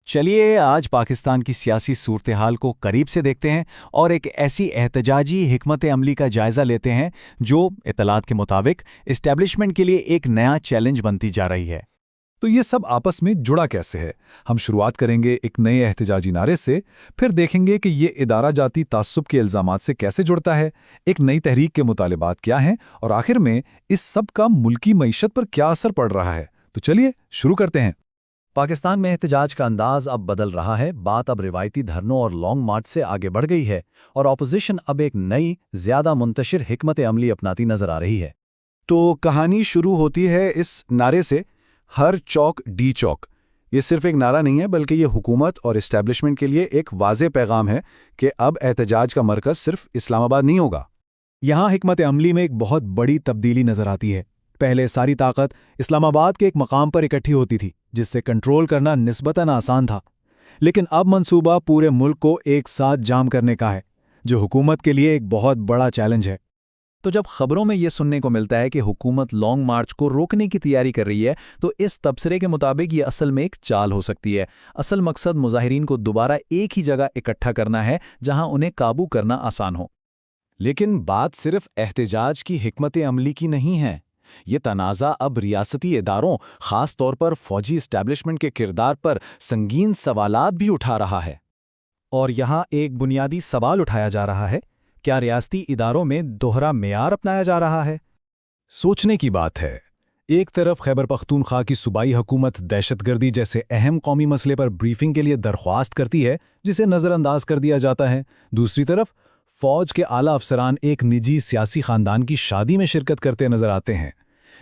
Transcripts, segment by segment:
چلیے آج پاکستان کی سیاسی صورتحال کو قریب سے دیکھتے ہیں اور ایک ایسی احتجاجی حکمت عملی کا جائزہ لیتے ہیں جو اطلاعات کے مطابق اسٹیبلشمنٹ کے لیے ایک نیا چیلنج بنتی جا رہی ہے۔ تو یہ سب آپس میں جڑا کیسے ہے؟ ہم شروعات کریں گے ایک نئے احتجاجی نعرے سے، پھر دیکھیں گے کہ یہ ادارہ جاتی تعصب کے الزامات سے کیسے جڑتا ہے، ایک نئی تحریک کے مطالبات کیا ہیں، اور آخر میں اس سب کا ملکی معیشت پر کیا اثر پڑ رہا ہے۔ تو چلیے شروع کرتے ہیں۔ پاکستان میں احتجاج کا انداز اب بدل رہا ہے، بات اب روایتی دھرنوں اور لانگ مارچ سے آگے بڑھ گئی ہے، اور اپوزیشن اب ایک نئی، زیادہ منتشر حکمت عملی اپناتی نظر آ رہی ہے۔ تو کہانی شروع ہوتی ہے اس نعرے سے، ہر چوک ڈی چوک۔ یہ صرف ایک نعرہ نہیں ہے بلکہ یہ حکومت اور اسٹیبلشمنٹ کے لیے ایک واضح پیغام ہے کہ اب احتجاج کا مرکز صرف اسلام آباد نہیں ہوگا۔ یہاں حکمت عملی میں ایک بہت بڑی تبدیلی نظر آتی ہے۔ پہلے ساری طاقت اسلام آباد کے ایک مقام پر اکٹھی ہوتی تھی جس سے کنٹرول کرنا نسبتاً آسان تھا، لیکن اب منصوبہ پورے ملک کو ایک ساتھ جام کرنے کا ہے، جو حکومت کے لیے ایک بہت بڑا چیلنج ہے۔ تو جب خبروں میں یہ سننے کو ملتا ہے کہ حکومت لانگ مارچ کو روکنے کی تیاری کر رہی ہے تو اس تبصرے کے مطابق یہ اصل میں ایک چال ہو سکتی ہے۔ اصل مقصد مظاہرین کو دوبارہ ایک ہی جگہ اکٹھا کرنا ہے جہاں انہیں قابو کرنا آسان ہو۔ لیکن بات صرف احتجاج کی حکمت عملی کی نہیں ہے، یہ تنازع اب ریاستی اداروں، خاص طور پر فوجی اسٹیبلشمنٹ کے کردار پر سنگین سوالات بھی اٹھا رہا ہے۔ اور یہاں ایک بنیادی سوال اٹھایا جا رہا ہے، کیا ریاستی اداروں میں دوہرا معیار اپنایا جا رہا ہے؟ سوچنے کی بات ہے۔ ایک طرف خیبر پختونخوا کی صوبائی حکومت دہشت گردی جیسے اہم قومی مسئلے پر بریفنگ کے لیے درخواست کرتی ہے جسے نظر انداز کر دیا جاتا ہے، دوسری طرف فوج کے اعلیٰ افسران ایک نجی سیاسی خاندان کی شادی میں شرکت کرتے نظر آتے ہیں۔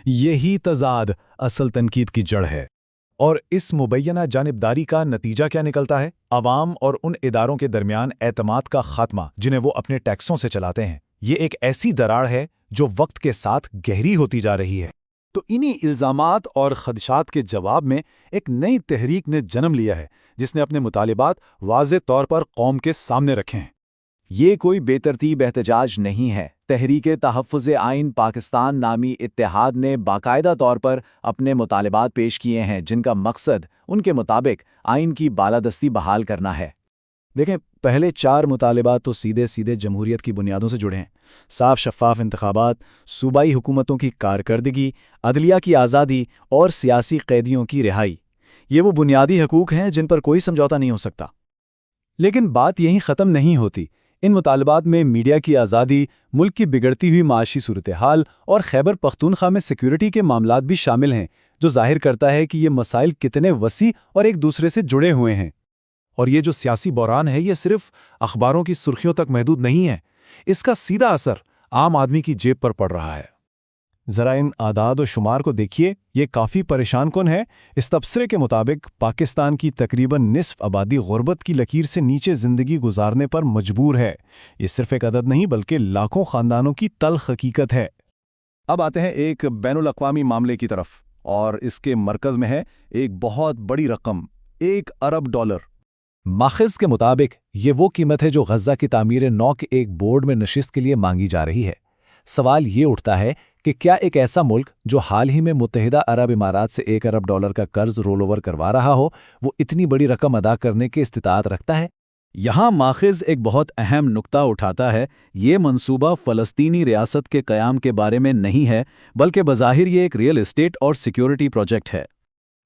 یہی تضاد اصل تنقید کی جڑ ہے۔ اور اس مبینہ جانبداری کا نتیجہ کیا نکلتا ہے؟ عوام اور ان اداروں کے درمیان اعتماد کا خاتمہ جنہیں وہ اپنے ٹیکسوں سے چلاتے ہیں۔ یہ ایک ایسی دراڑ ہے جو وقت کے ساتھ گہری ہوتی جا رہی ہے۔ تو انہی الزامات اور خدشات کے جواب میں ایک نئی تحریک نے جنم لیا ہے جس نے اپنے مطالبات واضح طور پر قوم کے سامنے رکھے ہیں۔ یہ کوئی بے ترتیب احتجاج نہیں ہے۔ تحریک تحفظ آئین پاکستان نامی اتحاد نے باقاعدہ طور پر اپنے مطالبات پیش کیے ہیں جن کا مقصد ان کے مطابق آئین کی بالادستی بحال کرنا ہے۔ دیکھیں، پہلے 4 مطالبات تو سیدھے جمہوریت کی بنیادوں سے جڑے ہیں: صاف شفاف انتخابات، صوبائی حکومتوں کی کارکردگی، عدلیہ کی آزادی اور سیاسی قیدیوں کی رہائی۔ یہ وہ بنیادی حقوق ہیں جن پر کوئی سمجھوتا نہیں ہو سکتا۔ لیکن بات یہیں ختم نہیں ہوتی۔ ان مطالبات میں میڈیا کی آزادی، ملک کی بگڑتی ہوئی معاشی صورتحال اور خیبر پختونخوا میں سیکیورٹی کے معاملات بھی شامل ہیں، جو ظاہر کرتا ہے کہ یہ مسائل کتنے وسیع اور ایک دوسرے سے جڑے ہوئے ہیں۔ اور یہ جو سیاسی بحران ہے یہ صرف اخباروں کی سرخیوں تک محدود نہیں ہے، اس کا سیدھا اثر عام آدمی کی جیب پر پڑ رہا ہے۔ ذرا ان اعداد و شمار کو دیکھیے، یہ کافی پریشان کن ہے۔ اس تبصرے کے مطابق پاکستان کی تقریباً نصف آبادی غربت کی لکیر سے نیچے زندگی گزارنے پر مجبور ہے۔ یہ صرف ایک عدد نہیں بلکہ لاکھوں خاندانوں کی تلخ حقیقت ہے۔ اب آتے ہیں ایک بین الاقوامی معاملے کی طرف، اور اس کے مرکز میں ہے ایک بہت بڑی رقم، $1 ارب۔ ماخذ کے مطابق یہ وہ قیمت ہے جو غزہ کی تعمیر نو کے ایک بورڈ میں نشست کے لیے مانگی جا رہی ہے۔ سوال یہ اٹھتا ہے کہ کیا ایک ایسا ملک جو حال ہی میں متحدہ عرب امارات سے $1 ارب کا قرض رول اوور کروا رہا ہو، وہ اتنی بڑی رقم ادا کرنے کی استطاعت رکھتا ہے؟ یہاں ماخذ ایک بہت اہم نقطہ اٹھاتا ہے۔ یہ منصوبہ فلسطینی ریاست کے قیام کے بارے میں نہیں ہے، بلکہ بظاہر یہ ایک ریئل اسٹیٹ اور سیکیورٹی پروجیکٹ ہے۔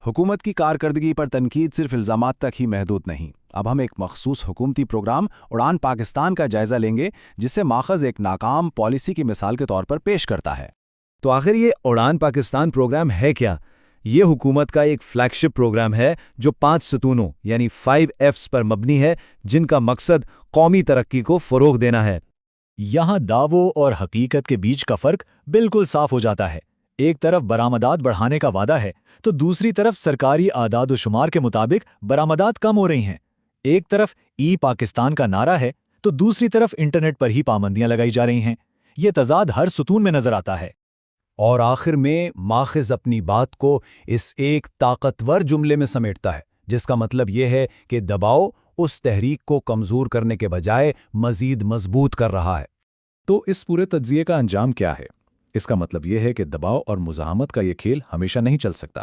حکومت کی کارکردگی پر تنقید صرف الزامات تک ہی محدود نہیں۔ اب ہم ایک مخصوص حکومتی پروگرام اڑان پاکستان کا جائزہ لیں گے جسے ماخذ ایک ناکام پالیسی کی مثال کے طور پر پیش کرتا ہے۔ تو آخر یہ اڑان پاکستان پروگرام ہے کیا؟ یہ حکومت کا ایک فلیگ شپ پروگرام ہے جو 5 ستونوں یعنی 5 F's پر مبنی ہے، جن کا مقصد قومی ترقی کو فروغ دینا ہے۔ یہاں دعووں اور حقیقت کے بیچ کا فرق بالکل صاف ہو جاتا ہے۔ ایک طرف برآمدات بڑھانے کا وعدہ ہے تو دوسری طرف سرکاری اعداد و شمار کے مطابق برآمدات کم ہو رہی ہیں۔ ایک طرف ای پاکستان کا نعرہ ہے تو دوسری طرف انٹرنیٹ پر ہی پابندیاں لگائی جا رہی ہیں۔ یہ تضاد ہر ستون میں نظر آتا ہے۔ اور آخر میں ماخذ اپنی بات کو اس ایک طاقتور جملے میں سمیٹتا ہے، جس کا مطلب یہ ہے کہ دباؤ اس تحریک کو کمزور کرنے کے بجائے مزید مضبوط کر رہا ہے۔ تو اس پورے تجزیے کا انجام کیا ہے؟ اس کا مطلب یہ ہے کہ دباؤ اور مزاحمت کا یہ کھیل ہمیشہ نہیں چل سکتا۔